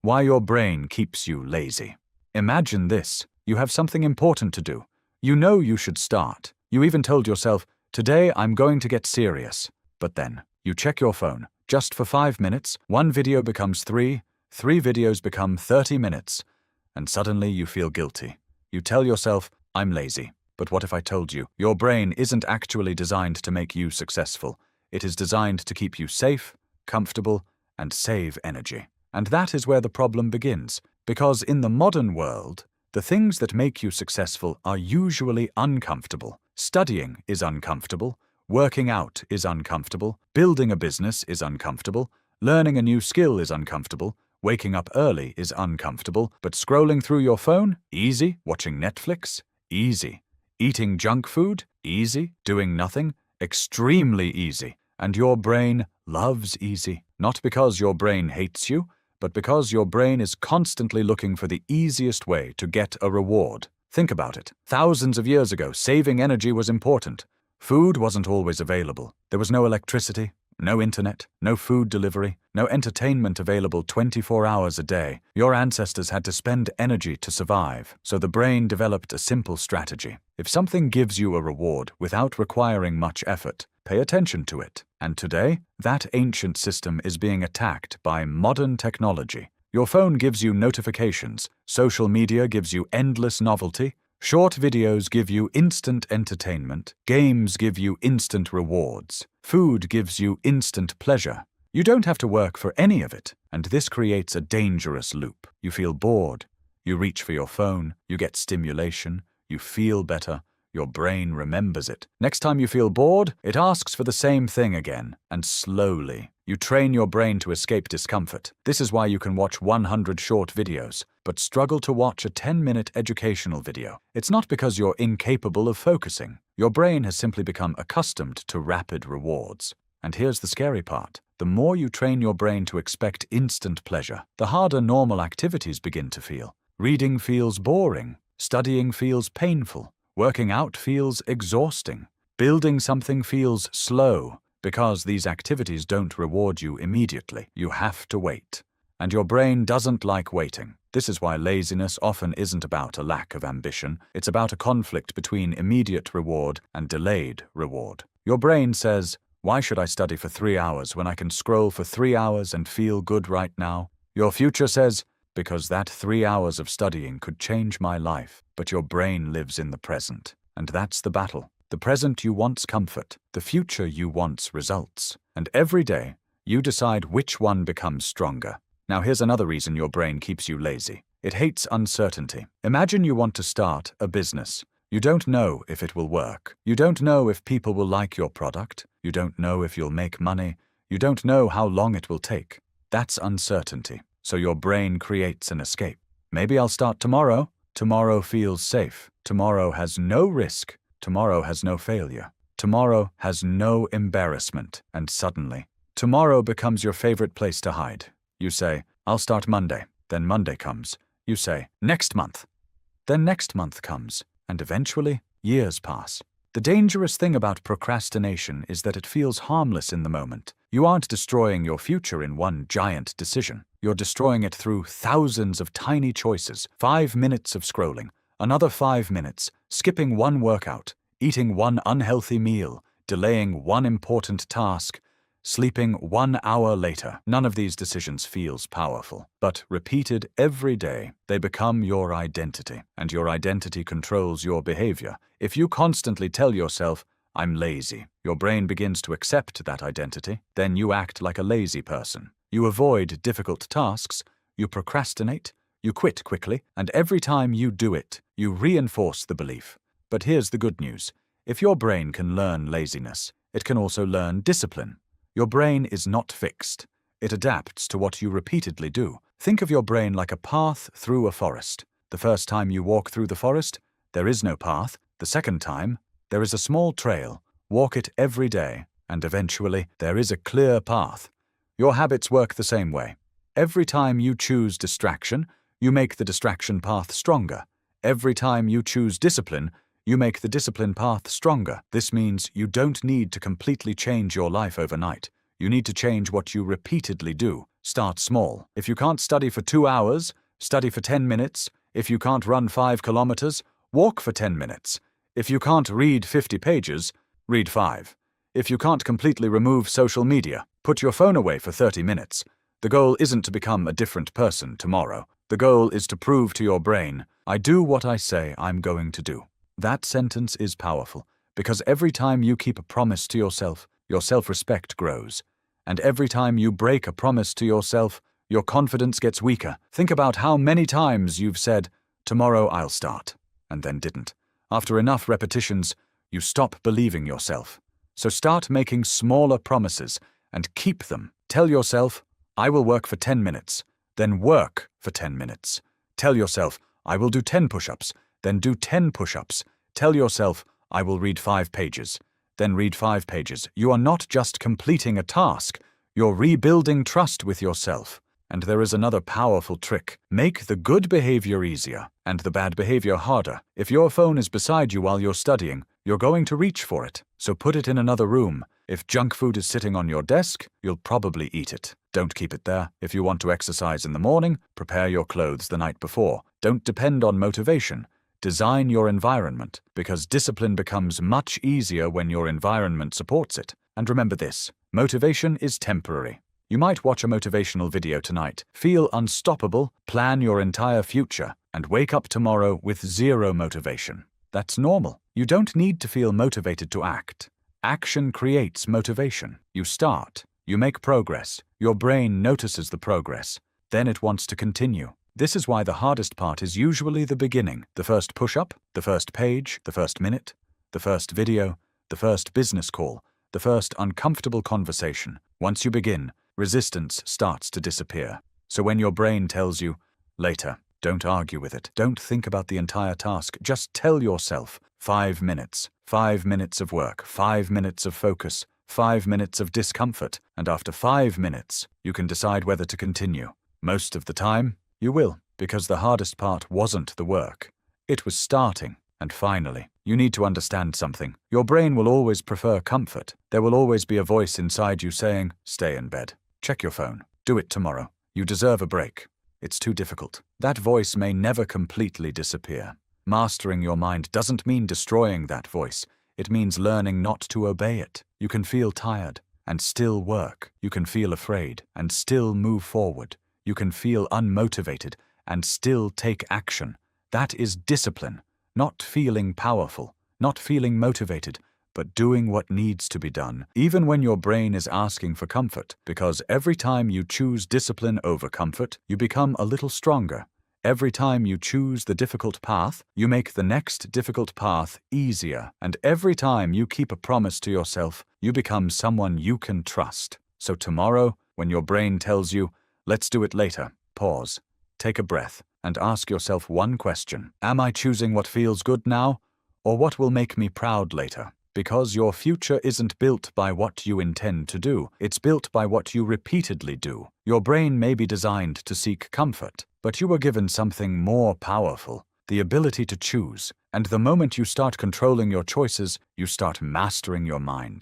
Why your brain keeps you lazy. Imagine this. You have something important to do. You know you should start. You even told yourself, today I'm going to get serious. But then, you check your phone. Just for 5 minutes, one video becomes three videos become 30 minutes. And suddenly you feel guilty. You tell yourself, I'm lazy. But what if I told you, your brain isn't actually designed to make you successful. It is designed to keep you safe, comfortable, and save energy. And that is where the problem begins. Because in the modern world, the things that make you successful are usually uncomfortable. Studying is uncomfortable. Working out is uncomfortable. Building a business is uncomfortable. Learning a new skill is uncomfortable. Waking up early is uncomfortable. But scrolling through your phone? Easy. Watching Netflix? Easy. Eating junk food? Easy. Doing nothing? Extremely easy. And your brain loves easy. Not because your brain hates you, but because your brain is constantly looking for the easiest way to get a reward. Think about it. Thousands of years ago, saving energy was important. Food wasn't always available. There was no electricity, no internet, no food delivery, no entertainment available 24 hours a day. Your ancestors had to spend energy to survive, so the brain developed a simple strategy. If something gives you a reward without requiring much effort, pay attention to it. And today, that ancient system is being attacked by modern technology. Your phone gives you notifications, social media gives you endless novelty, short videos give you instant entertainment, games give you instant rewards, food gives you instant pleasure. You don't have to work for any of it, and this creates a dangerous loop. You feel bored, you reach for your phone, you get stimulation, you feel better, your brain remembers it. Next time you feel bored, it asks for the same thing again, and slowly, you train your brain to escape discomfort. This is why you can watch 100 short videos, but struggle to watch a 10-minute educational video. It's not because you're incapable of focusing. Your brain has simply become accustomed to rapid rewards. And here's the scary part. The more you train your brain to expect instant pleasure, the harder normal activities begin to feel. Reading feels boring. Studying feels painful. Working out feels exhausting. Building something feels slow. Because these activities don't reward you immediately. You have to wait. And your brain doesn't like waiting. This is why laziness often isn't about a lack of ambition. It's about a conflict between immediate reward and delayed reward. Your brain says, why should I study for 3 hours when I can scroll for 3 hours and feel good right now? Your future says, because that 3 hours of studying could change my life. But your brain lives in the present. And that's the battle. The present you want's comfort. The future you want's results. And every day, you decide which one becomes stronger. Now here's another reason your brain keeps you lazy. It hates uncertainty. Imagine you want to start a business. You don't know if it will work. You don't know if people will like your product. You don't know if you'll make money. You don't know how long it will take. That's uncertainty. So your brain creates an escape. Maybe I'll start tomorrow. Tomorrow feels safe. Tomorrow has no risk. Tomorrow has no failure. Tomorrow has no embarrassment. And suddenly, tomorrow becomes your favorite place to hide. You say, I'll start Monday. Then Monday comes. You say, next month. Then next month comes. And eventually, years pass. The dangerous thing about procrastination is that it feels harmless in the moment. You aren't destroying your future in one giant decision. You're destroying it through thousands of tiny choices. 5 minutes of scrolling, another 5 minutes, skipping one workout, eating one unhealthy meal, delaying one important task, sleeping 1 hour later. None of these decisions feels powerful, but repeated every day, they become your identity, and your identity controls your behavior. If you constantly tell yourself, I'm lazy, your brain begins to accept that identity. Then you act like a lazy person. You avoid difficult tasks, you procrastinate, you quit quickly, and every time you do it, you reinforce the belief. But here's the good news. If your brain can learn laziness, it can also learn discipline. Your brain is not fixed. It adapts to what you repeatedly do. Think of your brain like a path through a forest. The first time you walk through the forest, there is no path. The second time, there is a small trail. Walk it every day, and eventually, there is a clear path. Your habits work the same way. Every time you choose distraction, you make the distraction path stronger. Every time you choose discipline, you make the discipline path stronger. This means you don't need to completely change your life overnight. You need to change what you repeatedly do. Start small. If you can't study for 2 hours, study for 10 minutes. If you can't run 5 kilometers, walk for 10 minutes. If you can't read 50 pages, read 5. If you can't completely remove social media, put your phone away for 30 minutes. The goal isn't to become a different person tomorrow. The goal is to prove to your brain, I do what I say I'm going to do. That sentence is powerful, because every time you keep a promise to yourself, your self-respect grows. And every time you break a promise to yourself, your confidence gets weaker. Think about how many times you've said, tomorrow I'll start, and then didn't. After enough repetitions, you stop believing yourself. So start making smaller promises and keep them. Tell yourself, I will work for 10 minutes, then work for 10 minutes. Tell yourself, I will do 10 push-ups, then do 10 push-ups. Tell yourself, I will read 5 pages, then read 5 pages. You are not just completing a task, you're rebuilding trust with yourself. And there is another powerful trick. Make the good behavior easier and the bad behavior harder. If your phone is beside you while you're studying, you're going to reach for it. So put it in another room. If junk food is sitting on your desk, you'll probably eat it. Don't keep it there. If you want to exercise in the morning, prepare your clothes the night before. Don't depend on motivation. Design your environment, because discipline becomes much easier when your environment supports it. And remember this, motivation is temporary. You might watch a motivational video tonight, feel unstoppable, plan your entire future, and wake up tomorrow with 0 motivation. That's normal. You don't need to feel motivated to act. Action creates motivation. You start, you make progress, your brain notices the progress, then it wants to continue. This is why the hardest part is usually the beginning. The first push-up, the first page, the first minute, the first video, the first business call, the first uncomfortable conversation. Once you begin, resistance starts to disappear. So when your brain tells you, later, don't argue with it. Don't think about the entire task. Just tell yourself, 5 minutes. 5 minutes of work, 5 minutes of focus, 5 minutes of discomfort. And after 5 minutes, you can decide whether to continue. Most of the time, you will, because the hardest part wasn't the work. It was starting. And finally, you need to understand something. Your brain will always prefer comfort. There will always be a voice inside you saying, stay in bed. Check your phone. Do it tomorrow. You deserve a break. It's too difficult. That voice may never completely disappear. Mastering your mind doesn't mean destroying that voice. It means learning not to obey it. You can feel tired and still work. You can feel afraid and still move forward. You can feel unmotivated and still take action. That is discipline. Not feeling powerful, not feeling motivated, but doing what needs to be done, even when your brain is asking for comfort, because every time you choose discipline over comfort, you become a little stronger. Every time you choose the difficult path, you make the next difficult path easier, and every time you keep a promise to yourself, you become someone you can trust. So tomorrow, when your brain tells you, let's do it later, pause, take a breath, and ask yourself one question. Am I choosing what feels good now, or what will make me proud later? Because your future isn't built by what you intend to do, it's built by what you repeatedly do. Your brain may be designed to seek comfort, but you were given something more powerful, the ability to choose. And the moment you start controlling your choices, you start mastering your mind.